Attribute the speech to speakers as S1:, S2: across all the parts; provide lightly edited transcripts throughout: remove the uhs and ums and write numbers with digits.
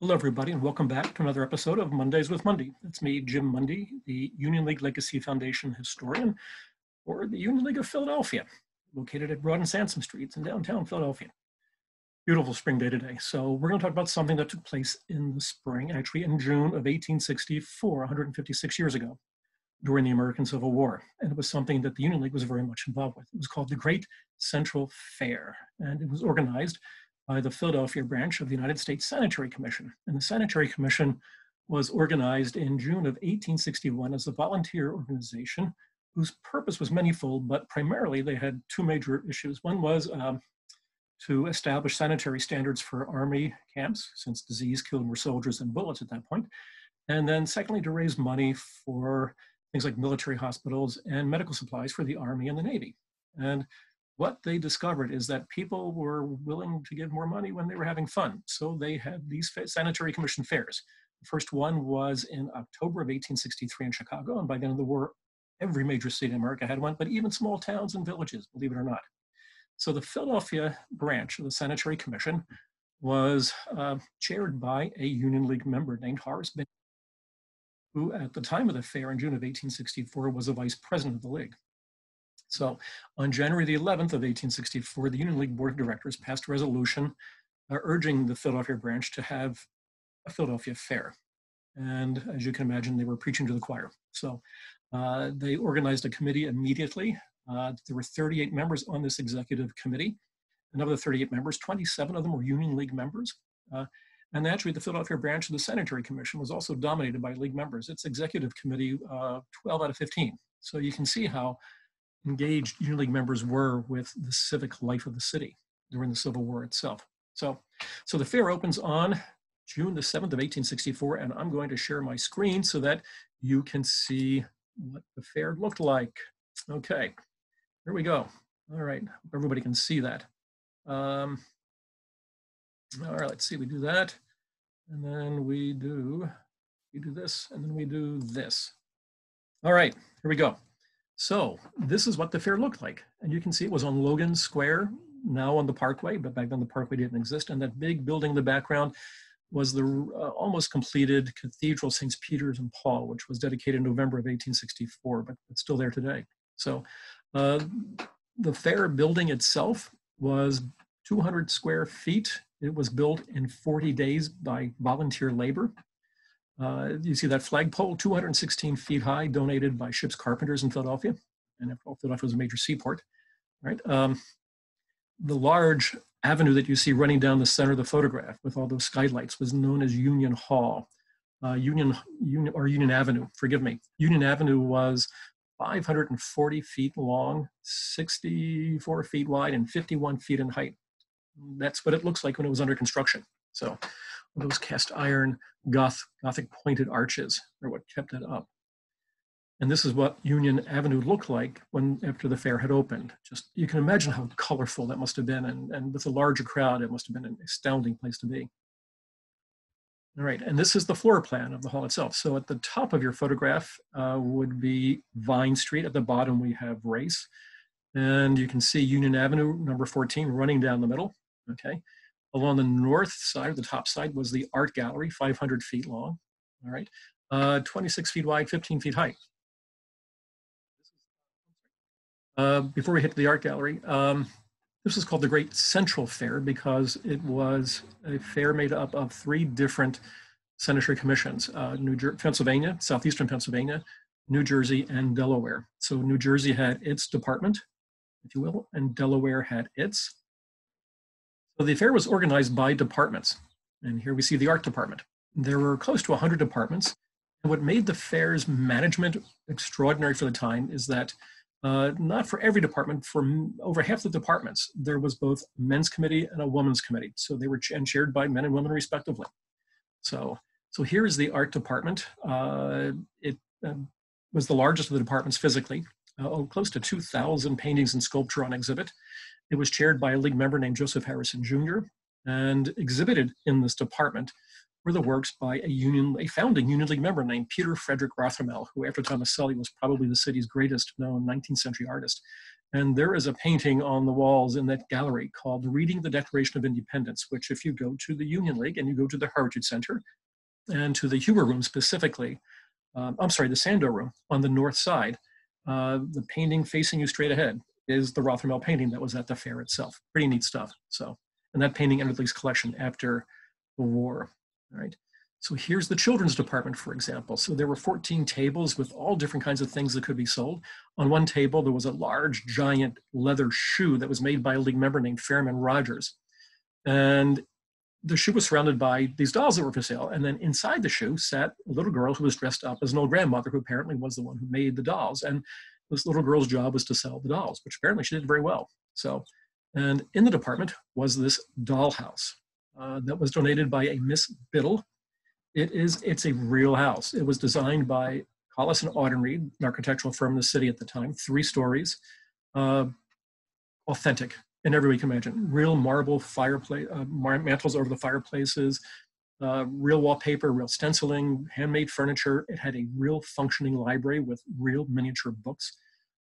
S1: Hello, everybody, and welcome back to another episode of Mondays with Mundy. It's me, Jim Mundy, the Union League Legacy Foundation historian for the Union League of Philadelphia, located at Broad and Sansom Streets in downtown Philadelphia. Beautiful spring day today. So we're going to talk about something that took place in the spring, actually in June of 1864, 156 years ago, during the American Civil War. And it was something that the Union League was very much involved with. It was called the Great Central Fair, and it was organized by the Philadelphia branch of the United States Sanitary Commission. And the Sanitary Commission was organized in June of 1861 as a volunteer organization whose purpose was manifold, but primarily they had two major issues. One was to establish sanitary standards for Army camps, since disease killed more soldiers than bullets at that point. And then secondly, to raise money for things like military hospitals and medical supplies for the Army and the Navy. And what they discovered is that people were willing to give more money when they were having fun. So they had these Sanitary Commission fairs. The first one was in October of 1863 in Chicago. And by the end of the war, every major city in America had one, but even small towns and villages, believe it or not. So the Philadelphia branch of the Sanitary Commission was chaired by a Union League member named Horace Bingham, who at the time of the fair in June of 1864 was the vice president of the League. So on January the 11th of 1864, the Union League Board of Directors passed a resolution urging the Philadelphia branch to have a Philadelphia fair. And as you can imagine, they were preaching to the choir. So they organized a committee immediately. There were 38 members on this executive committee. And of the 38 members, 27 of them were Union League members. And actually, the Philadelphia branch of the Sanitary Commission was also dominated by League members. Its executive committee, 12 out of 15. So you can see how engaged Union League members were with the civic life of the city during the Civil War itself. So the fair opens on June the 7th of 1864, and I'm going to share my screen so that you can see what the fair looked like. Okay, here we go. All right, everybody can see that. All right, let's see, we do that, and then we do this, and then we do this. All right, here we go. So this is what the fair looked like. And you can see it was on Logan Square, now on the Parkway, but back then the Parkway didn't exist. And that big building in the background was the almost completed Cathedral St. Peter's and Paul, which was dedicated in November of 1864, but it's still there today. So the fair building itself was 200 square feet. It was built in 40 days by volunteer labor. You see that flagpole, 216 feet high, donated by ship's carpenters in Philadelphia. And Philadelphia was a major seaport, right? The large avenue that you see running down the center of the photograph with all those skylights was known as Union Hall, Union Avenue, forgive me. Union Avenue was 540 feet long, 64 feet wide, and 51 feet in height. That's what it looks like when it was under construction. So those cast iron Gothic pointed arches are what kept it up. And this is what Union Avenue looked like after the fair had opened. Just, you can imagine how colorful that must have been. And with a larger crowd, it must have been an astounding place to be. All right, and this is the floor plan of the hall itself. So at the top of your photograph would be Vine Street. At the bottom, we have Race. And you can see Union Avenue, number 14, running down the middle, okay? Along the north side, the top side, was the Art Gallery, 500 feet long, all right? 26 feet wide, 15 feet high. Before we hit the Art Gallery, this is called the Great Central Fair because it was a fair made up of 3 different sanitary commissions, Pennsylvania, southeastern Pennsylvania, New Jersey, and Delaware. So New Jersey had its department, if you will, and Delaware had its. So the fair was organized by departments. And here we see the art department. There were close to 100 departments. And what made the fair's management extraordinary for the time is that not for every department, for over half the departments, there was both a men's committee and a women's committee. So they were chaired by men and women respectively. So here is the art department. It was the largest of the departments physically, close to 2,000 paintings and sculpture on exhibit. It was chaired by a League member named Joseph Harrison Jr. and exhibited in this department were the works by a founding Union League member named Peter Frederick Rothermel, who after Thomas Sully was probably the city's greatest known 19th century artist. And there is a painting on the walls in that gallery called Reading the Declaration of Independence, which if you go to the Union League and you go to the Heritage Center and to the Huber Room specifically, I'm sorry, the Sandow Room on the north side, the painting facing you straight ahead is the Rothermel painting that was at the fair itself. Pretty neat stuff. So, and that painting entered the collection after the war, all right? So here's the children's department, for example. So there were 14 tables with all different kinds of things that could be sold. On one table, there was a large, giant leather shoe that was made by a league member named Fairman Rogers. And the shoe was surrounded by these dolls that were for sale. And then inside the shoe sat a little girl who was dressed up as an old grandmother, who apparently was the one who made the dolls. And this little girl's job was to sell the dolls, which apparently she did very well. So, and in the department was this dollhouse that was donated by a Miss Biddle. It's a real house. It was designed by Collis and Audenried, an architectural firm in the city at the time, 3 stories, authentic in every way you can imagine. Real marble fireplace, mantles over the fireplaces, real wallpaper, real stenciling, handmade furniture. It had a real functioning library with real miniature books.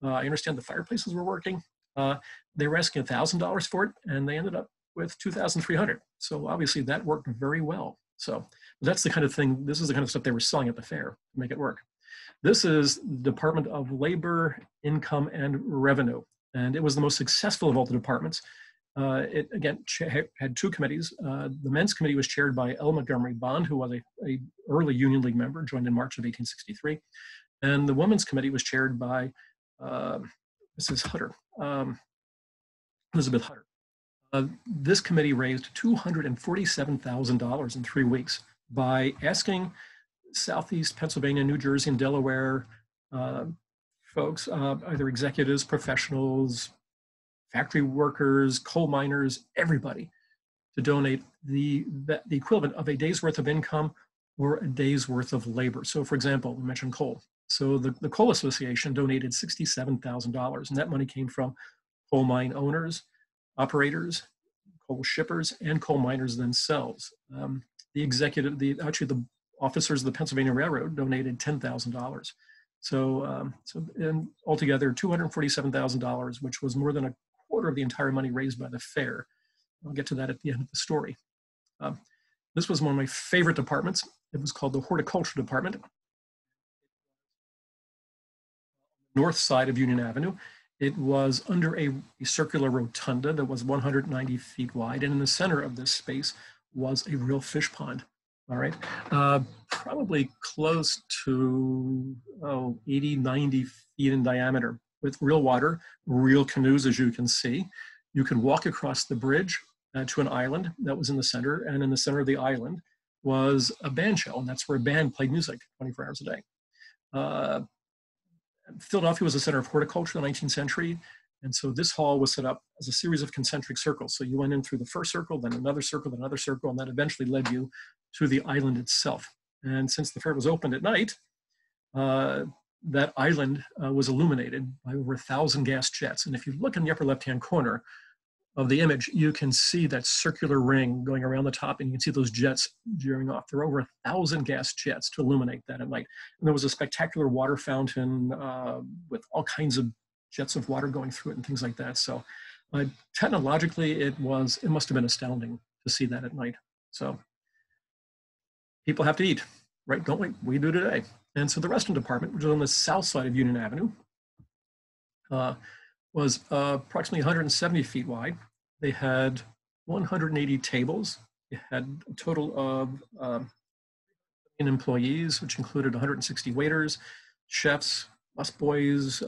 S1: I understand the fireplaces were working. They were asking $1,000 for it, and they ended up with $2,300. So obviously that worked very well. So that's the kind of thing, this is the kind of stuff they were selling at the fair to make it work. This is the Department of Labor, Income, and Revenue. And it was the most successful of all the departments. It, again, had 2 committees. The men's committee was chaired by L. Montgomery Bond, who was a early Union League member, joined in March of 1863. And the women's committee was chaired by Mrs. Hutter, Elizabeth Hutter. This committee raised $247,000 in 3 weeks by asking Southeast Pennsylvania, New Jersey, and Delaware folks, either executives, professionals, factory workers, coal miners, everybody, to donate the equivalent of a day's worth of income or a day's worth of labor. So for example, we mentioned coal. So the Coal Association donated $67,000, and that money came from coal mine owners, operators, coal shippers, and coal miners themselves. The officers of the Pennsylvania Railroad donated $10,000. So and altogether $247,000, which was more than a quarter of the entire money raised by the fair. I'll get to that at the end of the story. This was one of my favorite departments. It was called the Horticulture Department. North side of Union Avenue. It was under a circular rotunda that was 190 feet wide, and in the center of this space was a real fish pond, all right? Probably close to 80, 90 feet in diameter, with real water, real canoes, as you can see. You could walk across the bridge to an island that was in the center, and in the center of the island was a band shell, and that's where a band played music 24 hours a day. Philadelphia was a center of horticulture in the 19th century, and so this hall was set up as a series of concentric circles. So you went in through the first circle, then another circle, then another circle, and that eventually led you to the island itself. And since the fair was opened at night, that island was illuminated by over 1,000 gas jets. And if you look in the upper left-hand corner of the image, you can see that circular ring going around the top, and you can see those jets gearing off. There were over 1,000 gas jets to illuminate that at night. And there was a spectacular water fountain with all kinds of jets of water going through it and things like that. So technologically, it must have been astounding to see that at night. So people have to eat, right? Don't we? We do today. And so the restaurant department, which was on the south side of Union Avenue, was approximately 170 feet wide. They had 180 tables. It had a total of employees, which included 160 waiters, chefs, busboys.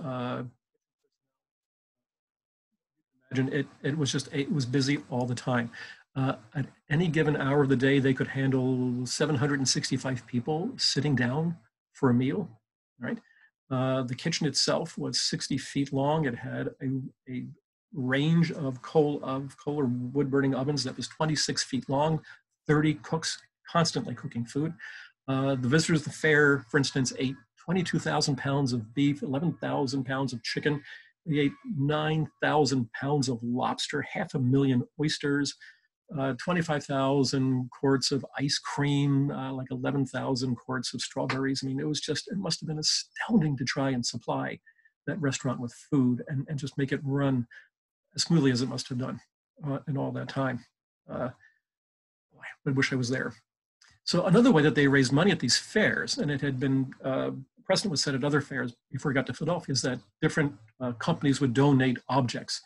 S1: Imagine it was busy all the time. At any given hour of the day, they could handle 765 people sitting down for a meal, right? The kitchen itself was 60 feet long. It had a range of coal or wood burning ovens that was 26 feet long, 30 cooks constantly cooking food. The visitors of the fair, for instance, ate 22,000 pounds of beef, 11,000 pounds of chicken. They ate 9,000 pounds of lobster, 500,000 oysters, 25,000 quarts of ice cream, like 11,000 quarts of strawberries. I mean, it must have been astounding to try and supply that restaurant with food and just make it run as smoothly as it must have done in all that time. I wish I was there. So another way that they raised money at these fairs, and it had been, precedent was set at other fairs before it got to Philadelphia, is that different companies would donate objects.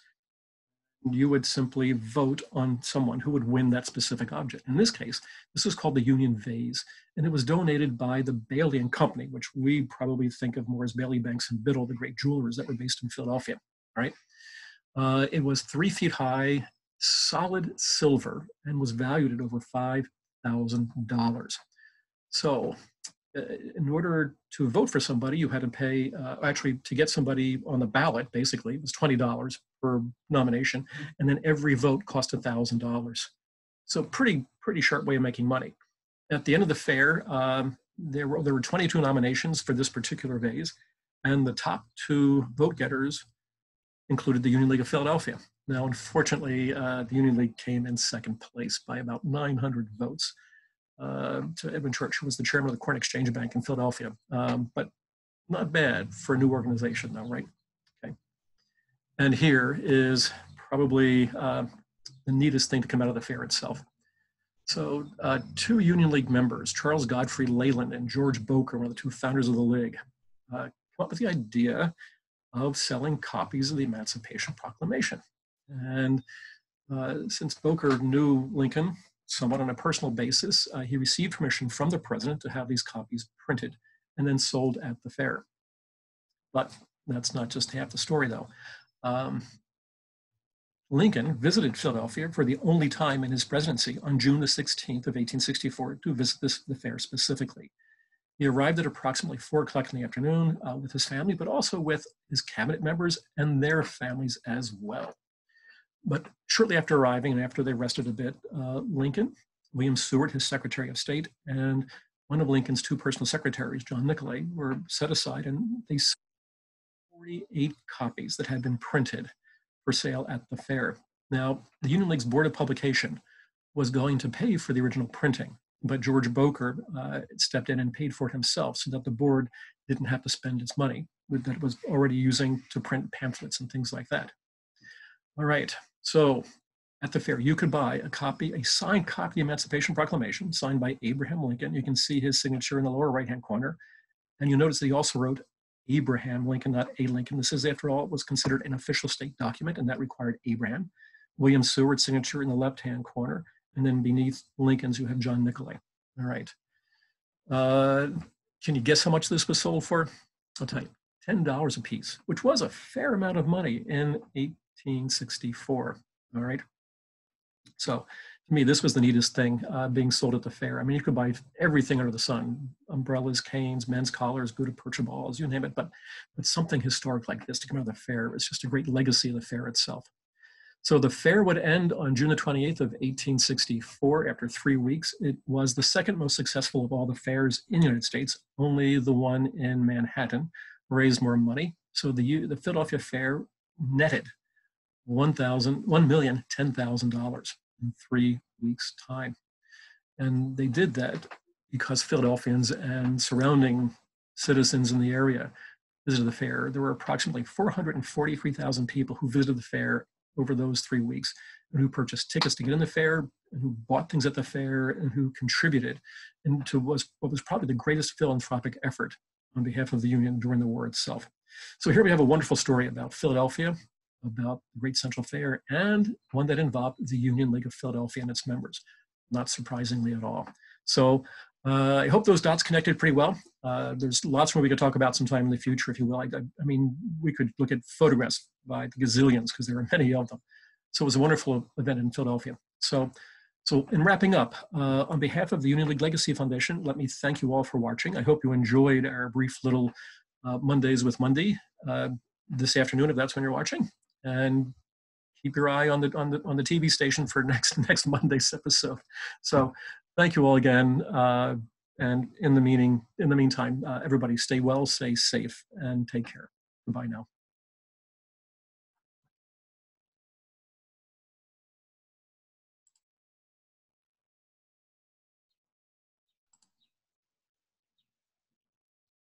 S1: You would simply vote on someone who would win that specific object. In this case, this was called the Union Vase, and it was donated by the Bailey and Company, which we probably think of more as Bailey, Banks, and Biddle, the great jewelers that were based in Philadelphia, right? It was 3 feet high, solid silver, and was valued at over $5,000. So in order to vote for somebody, you had to pay, actually to get somebody on the ballot, basically, it was $20 per nomination, and then every vote cost $1,000. So pretty sharp way of making money. At the end of the fair, there were 22 nominations for this particular vase, and the top 2 vote getters included the Union League of Philadelphia. Now, unfortunately, the Union League came in second place by about 900 votes to Edwin Church, who was the chairman of the Corn Exchange Bank in Philadelphia. But not bad for a new organization, though, right? Okay. And here is probably the neatest thing to come out of the fair itself. So 2 Union League members, Charles Godfrey Leyland and George Boker, one of the 2 founders of the League, came up with the idea of selling copies of the Emancipation Proclamation. And since Boker knew Lincoln somewhat on a personal basis, he received permission from the president to have these copies printed and then sold at the fair. But that's not just half the story, though. Lincoln visited Philadelphia for the only time in his presidency on June the 16th of 1864 to visit the fair specifically. He arrived at approximately 4 o'clock in the afternoon with his family, but also with his cabinet members and their families as well. But shortly after arriving and after they rested a bit, Lincoln, William Seward, his Secretary of State, and one of Lincoln's 2 personal secretaries, John Nicolay, were set aside, and they sold 48 copies that had been printed for sale at the fair. Now, the Union League's Board of Publication was going to pay for the original printing, but George Boker stepped in and paid for it himself so that the board didn't have to spend its money that it was already using to print pamphlets and things like that. All right, so at the fair, you could buy a signed copy of the Emancipation Proclamation, signed by Abraham Lincoln. You can see his signature in the lower right-hand corner. And you notice that he also wrote Abraham Lincoln, not A. Lincoln. This is, after all, it was considered an official state document, and that required Abraham. William Seward's signature in the left-hand corner, and then beneath Lincoln's, you have John Nicolay. All right. Can you guess how much this was sold for? I'll tell you, $10 a piece, which was a fair amount of money in 1864. All right. So to me, this was the neatest thing being sold at the fair. I mean, you could buy everything under the sun: umbrellas, canes, men's collars, gutta percha balls, you name it. But something historic like this to come out of the fair is just a great legacy of the fair itself. So the fair would end on June the 28th of 1864 after 3 weeks. It was the second most successful of all the fairs in the United States. Only the one in Manhattan raised more money. So the Philadelphia Fair netted $1,010,000 in 3 weeks' time. And they did that because Philadelphians and surrounding citizens in the area visited the fair. There were approximately 443,000 people who visited the fair over those 3 weeks, and who purchased tickets to get in the fair, and who bought things at the fair, and who contributed into what was probably the greatest philanthropic effort on behalf of the Union during the war itself. So here we have a wonderful story about Philadelphia, about the Great Central Fair, and one that involved the Union League of Philadelphia and its members, not surprisingly at all. So I hope those dots connected pretty well. There's lots more we could talk about sometime in the future, if you will. I mean, we could look at photographs by the gazillions, because there are many of them. So it was a wonderful event in Philadelphia. So in wrapping up, on behalf of the Union League Legacy Foundation, let me thank you all for watching. I hope you enjoyed our brief little Mondays with Mundy this afternoon, if that's when you're watching. And keep your eye on the TV station for next Monday's episode. So thank you all again. And in the meantime, everybody stay well, stay safe, and take care. Goodbye now.